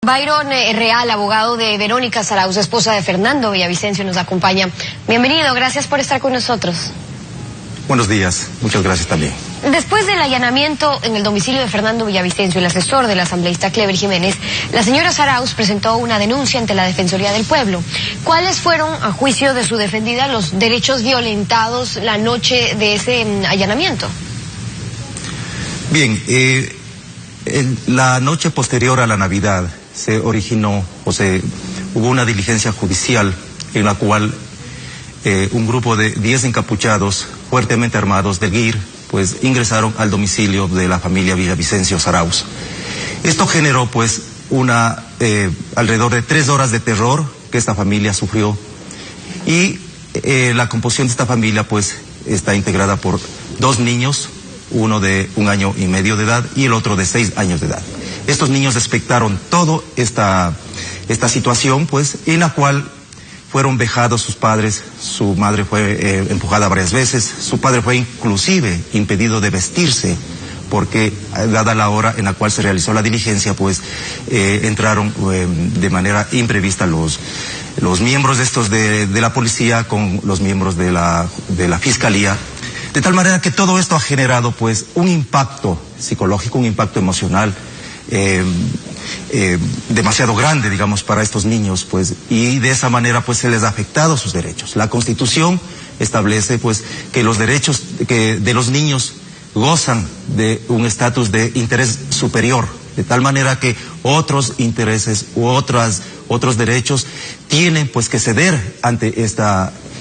Byron Real, abogado de Verónica Zarauz, esposa de Fernando Villavicencio, nos acompaña. Bienvenido, gracias por estar con nosotros. Buenos días, muchas gracias también. Después del allanamiento en el domicilio de Fernando Villavicencio, el asesor del asambleísta Clever Jiménez, la señora Zarauz presentó una denuncia ante la Defensoría del Pueblo. ¿Cuáles fueron, a juicio de su defendida, los derechos violentados la noche de ese allanamiento? Bien, la noche posterior a la Navidad se originó, hubo una diligencia judicial en la cual un grupo de 10 encapuchados fuertemente armados del GIR, pues ingresaron al domicilio de la familia Villavicencio Zarauz. Esto generó pues alrededor de 3 horas de terror que esta familia sufrió, y la composición de esta familia pues está integrada por 2 niños, uno de 1 año y medio de edad y el otro de 6 años de edad. Estos niños espectaron toda esta situación, pues, en la cual fueron vejados sus padres. Su madre fue empujada varias veces, su padre fue inclusive impedido de vestirse, porque dada la hora en la cual se realizó la diligencia, pues entraron de manera imprevista los miembros de la policía con los miembros de la fiscalía, de tal manera que todo esto ha generado pues un impacto psicológico, un impacto emocional demasiado grande, digamos, para estos niños, pues, y de esa manera pues se les ha afectado sus derechos. La Constitución establece pues que los derechos de los niños gozan de un estatus de interés superior, de tal manera que otros intereses u otros derechos tienen pues que ceder ante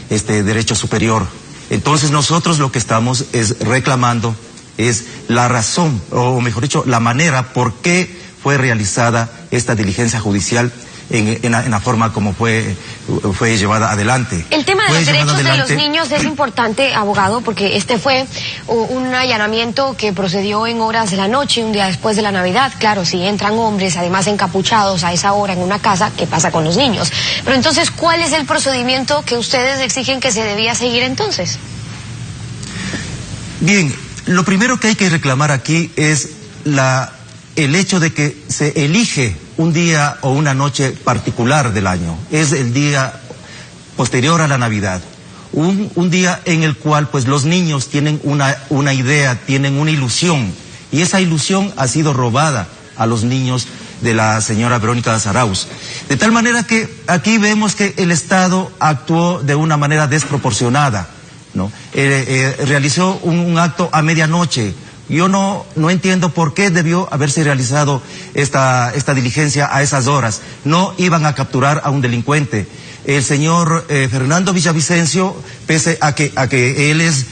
este derecho superior. Entonces nosotros lo que estamos reclamando es la razón, o mejor dicho, la manera por qué fue realizada esta diligencia judicial en la forma como fue llevada adelante. El tema de los derechos de los niños es importante, abogado, porque este fue un allanamiento que procedió en horas de la noche, un día después de la Navidad. Claro, si entran hombres, además encapuchados a esa hora en una casa, ¿qué pasa con los niños? Pero entonces, ¿cuál es el procedimiento que ustedes exigen que se debía seguir entonces? Bien, lo primero que hay que reclamar aquí es el hecho de que se elige un día o una noche particular del año. Es el día posterior a la Navidad. Un día en el cual pues los niños tienen una idea, tienen una ilusión, y esa ilusión ha sido robada a los niños de la señora Verónica Zarauz. De tal manera que aquí vemos que el Estado actuó de una manera desproporcionada, ¿no? Realizó un acto a medianoche. Yo no entiendo por qué debió haberse realizado esta diligencia a esas horas. No iban a capturar a un delincuente. El señor Fernando Villavicencio, pese a que él es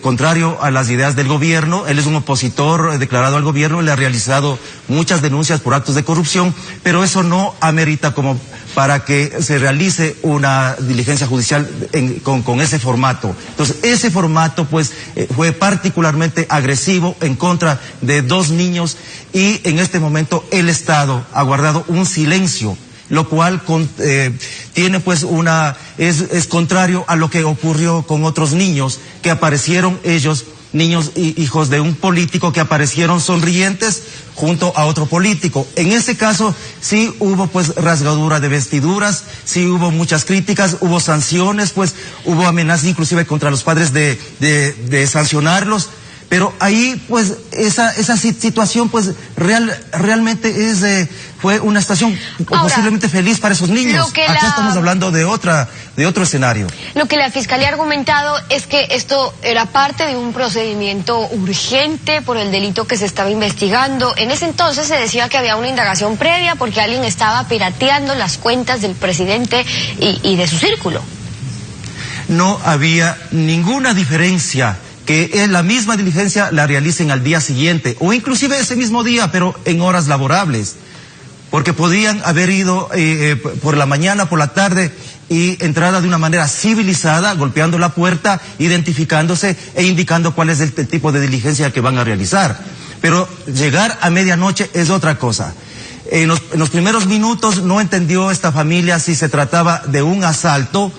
contrario a las ideas del gobierno, él es un opositor declarado al gobierno, le ha realizado muchas denuncias por actos de corrupción, pero eso no amerita como para que se realice una diligencia judicial con ese formato. Entonces, ese formato pues fue particularmente agresivo en contra de 2 niños, y en este momento el Estado ha guardado un silencio, lo cual tiene pues es contrario a lo que ocurrió con otros niños que aparecieron ellos, niños hijos de un político, que aparecieron sonrientes junto a otro político. En ese caso sí hubo pues rasgadura de vestiduras, sí hubo muchas críticas, hubo sanciones, pues hubo amenazas inclusive contra los padres de sancionarlos. Pero ahí, pues, esa situación, pues, realmente fue una situación posiblemente feliz para esos niños. Aquí estamos hablando de otro escenario. Lo que la Fiscalía ha argumentado es que esto era parte de un procedimiento urgente por el delito que se estaba investigando. En ese entonces se decía que había una indagación previa porque alguien estaba pirateando las cuentas del presidente y de su círculo. No había ninguna diferencia que la misma diligencia la realicen al día siguiente, o inclusive ese mismo día, pero en horas laborables, porque podían haber ido por la mañana, por la tarde, y entrada de una manera civilizada, golpeando la puerta, identificándose e indicando cuál es el tipo de diligencia que van a realizar. Pero llegar a medianoche es otra cosa. En los primeros minutos no entendió esta familia si se trataba de un asalto,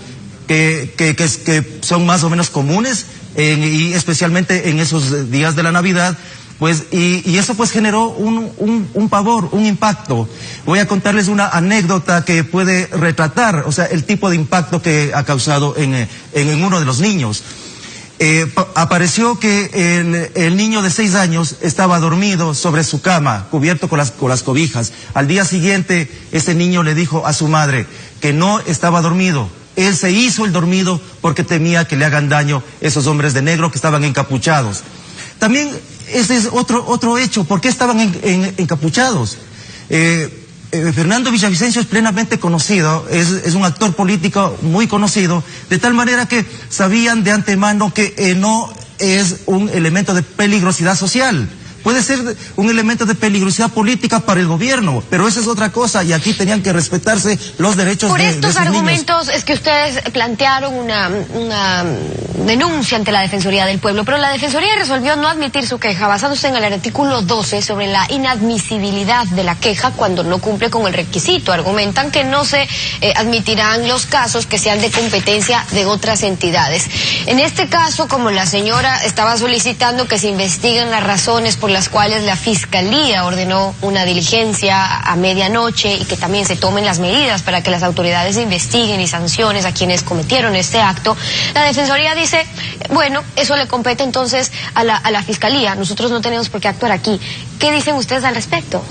que son más o menos comunes, y especialmente en esos días de la Navidad, Pues, y eso pues generó un pavor, un impacto. Voy a contarles una anécdota que puede retratar, o sea, el tipo de impacto que ha causado en uno de los niños. Apareció que el niño de 6 años estaba dormido sobre su cama, cubierto con las cobijas. Al día siguiente, este niño le dijo a su madre que no estaba dormido. Él se hizo el dormido porque temía que le hagan daño esos hombres de negro que estaban encapuchados. También ese es otro hecho. ¿Por qué estaban encapuchados? Fernando Villavicencio es plenamente conocido, es un actor político muy conocido, de tal manera que sabían de antemano que no es un elemento de peligrosidad social. Puede ser un elemento de peligrosidad política para el gobierno, pero esa es otra cosa, y aquí tenían que respetarse los derechos de esos niños. Por estos argumentos es que ustedes plantearon una denuncia ante la Defensoría del Pueblo, pero la Defensoría resolvió no admitir su queja, basándose en el artículo 12 sobre la inadmisibilidad de la queja cuando no cumple con el requisito. Argumentan que no se admitirán los casos que sean de competencia de otras entidades. En este caso, como la señora estaba solicitando que se investiguen las razones por las cuales la Fiscalía ordenó una diligencia a medianoche y que también se tomen las medidas para que las autoridades investiguen y sanciones a quienes cometieron este acto, la Defensoría dice, bueno, eso le compete entonces a la Fiscalía, nosotros no tenemos por qué actuar aquí. ¿Qué dicen ustedes al respecto?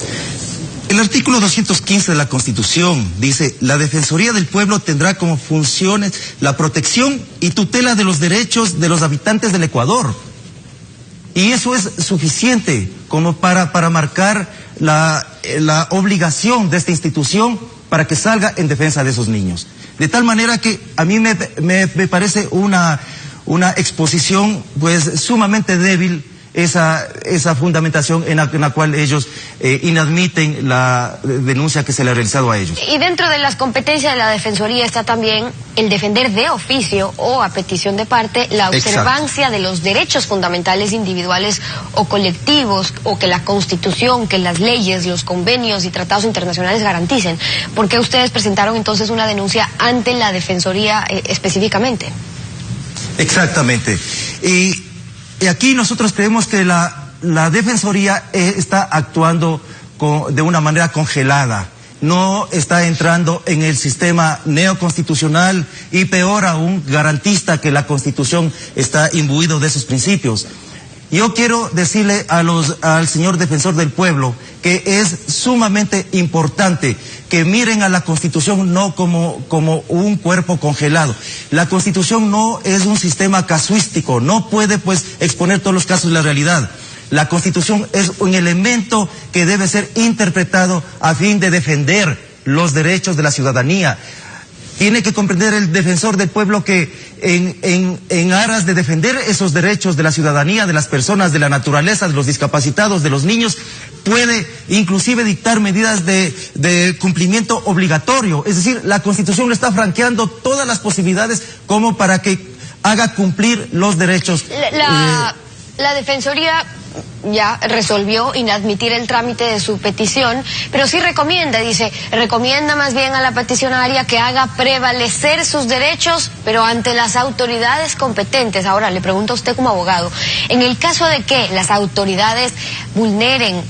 El artículo 215 de la Constitución dice, la Defensoría del Pueblo tendrá como funciones la protección y tutela de los derechos de los habitantes del Ecuador. Y eso es suficiente como para marcar la obligación de esta institución para que salga en defensa de esos niños. De tal manera que a mí me parece una exposición pues sumamente débil esa fundamentación en la cual ellos inadmiten la denuncia que se le ha realizado a ellos. Y dentro de las competencias de la Defensoría está también el defender de oficio o a petición de parte la observancia de los derechos fundamentales individuales o colectivos, o que la Constitución, que las leyes, los convenios y tratados internacionales garanticen. ¿Por qué ustedes presentaron entonces una denuncia ante la Defensoría específicamente? Exactamente. Y aquí nosotros creemos que la Defensoría está actuando de una manera congelada. No está entrando en el sistema neoconstitucional y peor aún garantista que la Constitución está imbuido de esos principios. Yo quiero decirle al señor Defensor del Pueblo que es sumamente importante que miren a la Constitución no como un cuerpo congelado. La Constitución no es un sistema casuístico, no puede pues exponer todos los casos de la realidad. La Constitución es un elemento que debe ser interpretado a fin de defender los derechos de la ciudadanía. Tiene que comprender el Defensor del Pueblo que en aras de defender esos derechos de la ciudadanía, de las personas, de la naturaleza, de los discapacitados, de los niños, puede inclusive dictar medidas de cumplimiento obligatorio. Es decir, la Constitución le está franqueando todas las posibilidades como para que haga cumplir los derechos. La Defensoría ya resolvió inadmitir el trámite de su petición, pero sí recomienda más bien a la peticionaria que haga prevalecer sus derechos, pero ante las autoridades competentes. Ahora, le pregunto a usted como abogado, en el caso de que las autoridades vulneren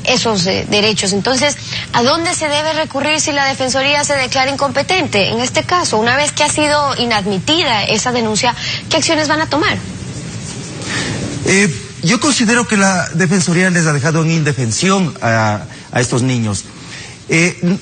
esos derechos, entonces, ¿a dónde se debe recurrir si la Defensoría se declara incompetente? En este caso, una vez que ha sido inadmitida esa denuncia, ¿qué acciones van a tomar? Yo considero que la Defensoría les ha dejado en indefensión a estos niños.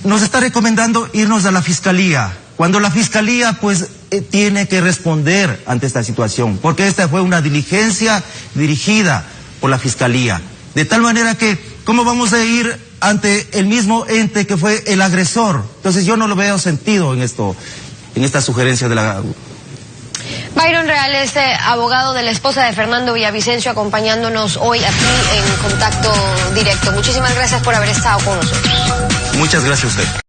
Nos está recomendando irnos a la Fiscalía, cuando la Fiscalía pues tiene que responder ante esta situación, porque esta fue una diligencia dirigida por la Fiscalía. De tal manera que, ¿cómo vamos a ir ante el mismo ente que fue el agresor? Entonces yo no lo veo sentido en esta sugerencia de la... Byron Real es abogado de la esposa de Fernando Villavicencio, acompañándonos hoy aquí en Contacto Directo. Muchísimas gracias por haber estado con nosotros. Muchas gracias a usted.